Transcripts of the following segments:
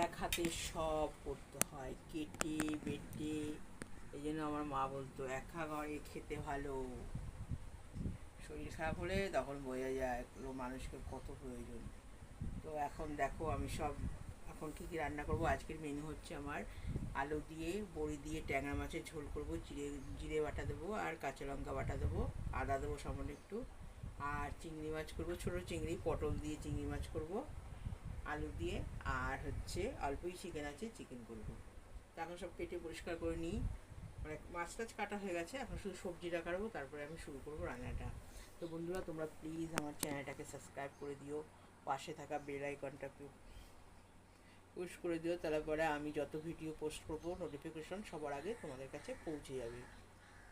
এক হাতে সব করতে হয়, কেটে বেটে। এই জন্য আমার মা বলতো একা ঘরে খেতে ভালো। শরীর খারাপ হলে তখন বোঝা যায় মানুষকে কত প্রয়োজন। তো এখন দেখো আমি সব এখন কী কী রান্না করব। আজকের মেনু হচ্ছে আমার আলু দিয়ে বড়ি দিয়ে ট্যাংরা মাছের ঝোল করব, জিরে জিরে বাটা দেবো আর কাঁচা লঙ্কা বাটা দেবো, আদা দেবো সামান্য একটু। আর চিংড়ি মাছ করব, ছোটো চিংড়ি, পটল দিয়ে চিংড়ি মাছ করব আলু দিয়ে। আর হচ্ছে অল্পই চিকেন আছে, চিকেন করব। তো এখন সব কেটে পরিষ্কার করে নিই, মানে মাছ টাছ কাটা হয়ে গেছে, এখন শুধু সবজিটা কাটবো, তারপরে আমি শুরু করবো রান্নাটা। তো বন্ধুরা, তোমরা প্লিজ আমার চ্যানেলটাকে সাবস্ক্রাইব করে দিও, পাশে থাকা বেল আইকনটাকে পুশ করে দিও, তারপরে আমি যত ভিডিও পোস্ট করবো নোটিফিকেশন সবার আগে তোমাদের কাছে পৌঁছে যাবে।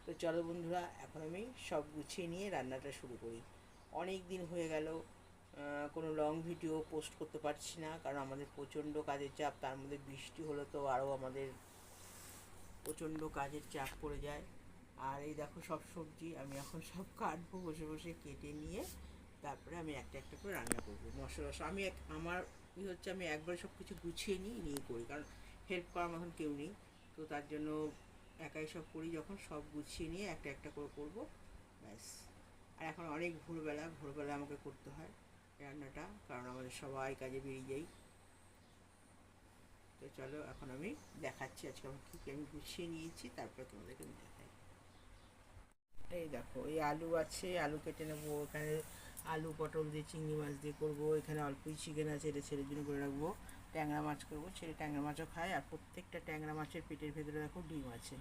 তো চলো বন্ধুরা, এখন আমি সব গুছিয়ে নিয়ে রান্নাটা শুরু করি। অনেক দিন হয়ে গেল কোনো লং ভিডিও পোস্ট করতে পারছি না, কারণ আমাদের প্রচণ্ড কাজের চাপ, তার মধ্যে বৃষ্টি হলে তো আরও আমাদের প্রচণ্ড কাজের চাপ পড়ে যায়। আর এই দেখো সব সবজি আমি এখন সব কাটবো, বসে বসে কেটে নিয়ে তারপরে আমি একটা একটা করে রান্না করবো। মশলা আমি আমার হচ্ছে আমি একবারে সব কিছু গুছিয়ে নিয়ে করি, কারণ হেল্প করার মতন কেউ নেই। তো তার জন্য একাই সব করি, যখন সব গুছিয়ে নিয়ে একটা একটা করে করবো, ব্যাস। আর এখন অনেক ভোরবেলা আমাকে করতে হয় রান্নাটা, কারণ আমাদের সবাই কাজে বেরিয়ে যাই। তো চলো এখন আমি দেখাচ্ছি আজকে আমি কী কী আমি গুছিয়ে নিয়েছি, তারপরে তোমাদেরকে আমি দেখাই। এই দেখো, এই আলু আছে, আলু কেটে নেবো। এখানে আলু পটল দিয়ে চিংড়ি মাছ দিয়ে করবো। এখানে অল্পই চিকেন আছে, এটা ছেলের জন্য করে রাখবো। ট্যাংরা মাছ করবো, ছেলে ট্যাংরা মাছও খায়। আর প্রত্যেকটা ট্যাংরা মাছের পেটের ভেতরে দেখো ডিম আছে।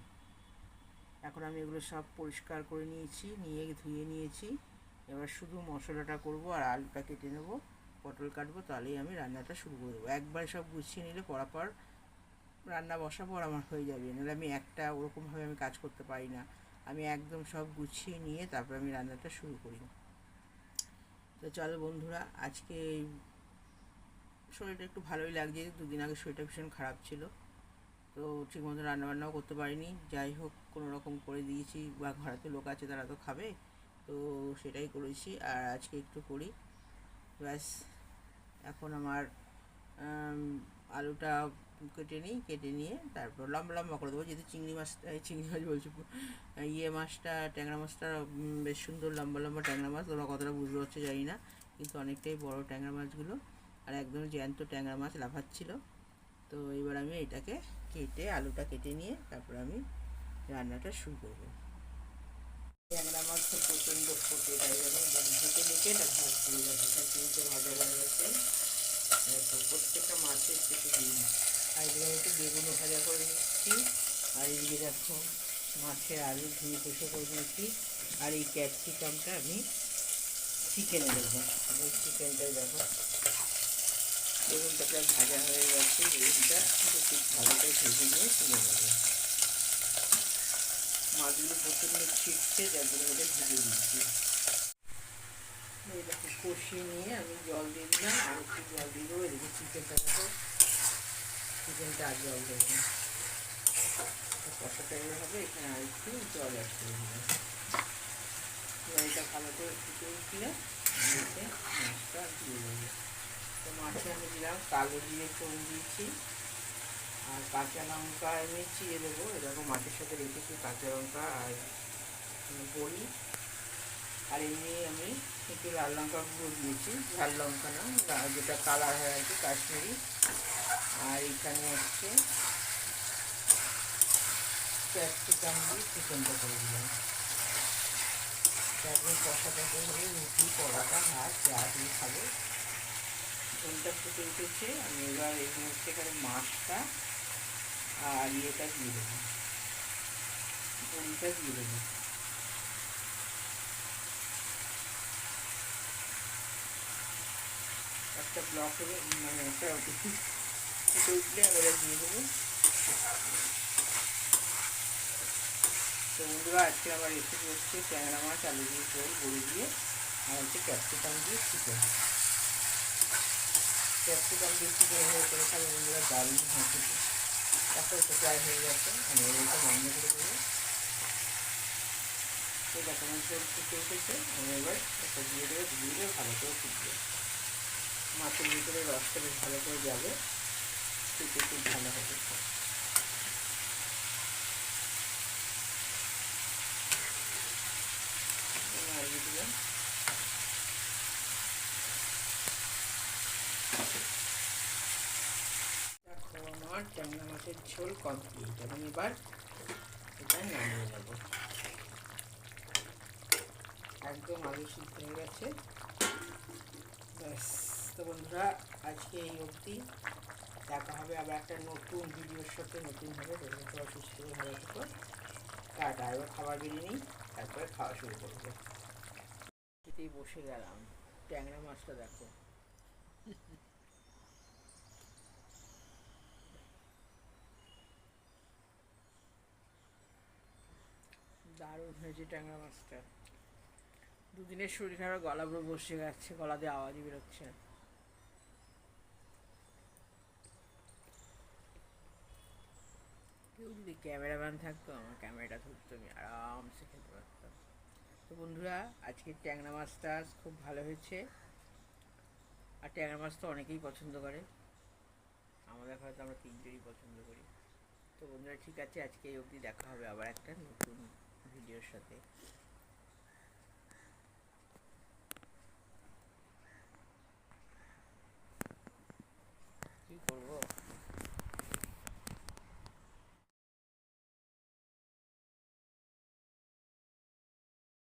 এখন আমি এগুলো সব পরিষ্কার করে নিয়েছি, নিয়ে ধুয়ে নিয়েছি। এবার শুধু মশলাটা করব আর আলুটা কেটে নেবো, পটল কাটবো, তাহলেই আমি রান্নাটা শুরু করে দেবো। একবার সব গুছিয়ে নিলে পরাপর রান্না বসাবো আর আমার হয়ে যাবে। নাহলে আমি একটা ওরকমভাবে আমি কাজ করতে পারি না। আমি একদম সব গুছিয়ে নিয়ে তারপর আমি রান্নাটা শুরু করি। তো চলো বন্ধুরা, আজকে শরীরটা একটু ভালোই লাগছে। দুদিন আগে শরীরটা ভীষণ খারাপ ছিল, তো ঠিকমতো রান্নাবান্নাও করতে পারিনি। যাই হোক, কোনো রকম করে দিয়েছি, বা ঘরে তো লোক আছে, তারা তো খাবে, তো সেটাই করেছি। আর আজকে একটু করি, ব্যাস। এখন আমার আলুটা কেটে নিই, কেটে নিয়ে তারপর লম্বা লম্বা করে দেবো। যেহেতু চিংড়ি মাছ বলছি, মাছটা ট্যাংরা মাছটা বেশ সুন্দর লম্বা লম্বা ট্যাংরা মাছ। তোমরা কতটা বুঝতে পারছো জানি না, কিন্তু অনেকটাই বড় ট্যাংরা মাছগুলো, আর একদম জ্যান্ত ট্যাংরা মাছ লাফাচ্ছিল। তো এবার আমি এটাকে কেটে আলুটা কেটে নিয়ে তারপর আমি রান্নাটা শুরু করবো। ট্যাংরা মাছ তো প্রচণ্ড ফোটে, তাই জন্য ঢেকে ঢেকে এটা ভাজ দিয়ে যাবে। তিনটে ভাজা হয়ে গেছে, প্রত্যেকটা মাছের একটু দিন। আর এদিকে একটু বেগুনও ভাজা করে নিচ্ছি। আর এদিকে দেখো মাছের আলু ধুয়ে কষে করে নিচ্ছি। আর এই ক্যাপসিকামটা আমি চিকেনে দেবো। এই চিকেনটাই দেখো, বেগুনটা প্রায় ভাজা হয়ে গেছে, বেগুনটা একটু ভালো করে ভেজে নিয়ে তুলে নেবো। মাছগুলো প্রথমে ছিটছে, যার জন্য ওটা ভেজে দিচ্ছি। এই দেখো কষিয়ে নিয়ে আমি জল দিয়ে দিলাম, আর একটু জল দিয়ে দেবো। এদিকে চিকেনটা দেখো, চিকেনটা আর জল দেবো না, কষাটা এলে হবে। এখানে আর একটু জল অ্যাড করে দিলাম। জলটা ভালো করে ফুটে উঠলে এতে মাছটা দিয়ে দেবো। তো মাছে আমি দিলাম কালো জিরে ফোড়ন দিয়েছি, আর কাঁচা লঙ্কা আমি চিড়ে দেবো। এরকম মাছের সাথে রেখেছি কাঁচা লঙ্কা আর বড়ি। আর এমনি আমি একটু লাল লঙ্কা গুঁড়ো দিয়েছি, ঝাল লঙ্কা না, যেটা কালার হয় আর কি, কাশ্মীরি। আর এখানে হচ্ছে ক্যাপসিকাম দিয়ে চিকেনটা করে দিলাম। তারপরে কষাটাকে হয়ে রুটি, পরোটা, ভাত যা দিয়ে খাবে। চিকেনটা ফুটে উঠেছে, আমি এবার এই মুহূর্তে এখানে মাছটা আর ইয়েটা দিয়ে দেবো, বড়িটা দিয়ে দেবো। একটা ব্লক হলে মানে একটা ফুটে উঠলে আমরা দিয়ে দেবো। তো বন্ধুরা, আজকে আমার রেসিপি হচ্ছে ট্যাংরা মাছ আলু দিয়ে ঝোল, বড়ি দিয়ে, আর হচ্ছে ক্যাপসিকাম দিয়ে চিকেন। ক্যাপসিকাম দিয়ে চিকেন হয়ে করে খাবে বন্ধুরা, দারুণ হয়েছে। তারপরে তো প্রায় হয়ে গেছে, আমি এটা বন্ধ করে দেবো। তো দেখো আমার ঝোল ফুটে উঠেছে, আমি এবার একটা দিয়ে দেবো, ভালো করে ফুটবে। মাছের ভিতরে রসটা বেশ ভালো করে যাবে। তো খেতে খুব ভালো হবে। দিলাম দেখো আমার ট্যাংরা মাছের ঝোল কমপ্লিট। আমি এবার এটা নামিয়ে নেব। একদম আলু সিদ্ধ হয়ে গেছে। ব্যাস, তো বন্ধুরা আজকে এই অবধি। দেখা হবে আবার একটা নতুন ভিডিওর সাথে নতুনভাবে। তোমরা সুস্থ করে ভালো থেকো। টাটা। এবার খাবার বেরিয়ে নিই, তারপরে খাওয়া শুরু করবো। খেতেই বসে গেলাম। ট্যাংরা মাছটা দেখো, দারুণ হয়েছে ট্যাংরা মাছটা। দুদিনের শরীর খারাপ, গলা পুরো বসে গেছে, গলা দিয়ে আওয়াজই বেরোচ্ছে। কেউ যদি ক্যামেরাম্যান থাকতো, আমার ক্যামেরাটা ধরতো, আমি আরামসে খেতে পারতাম। তো বন্ধুরা আজকের ট্যাংরা মাছটা খুব ভালো হয়েছে। আর ট্যাংরা মাছ তো অনেকেই পছন্দ করে, আমাদের হয়তো আমরা তিনজনই পছন্দ করি। তো বন্ধুরা ঠিক আছে, আজকে এই অবধি। দেখা হবে আবার একটা নতুন ভিডিওর সাথে।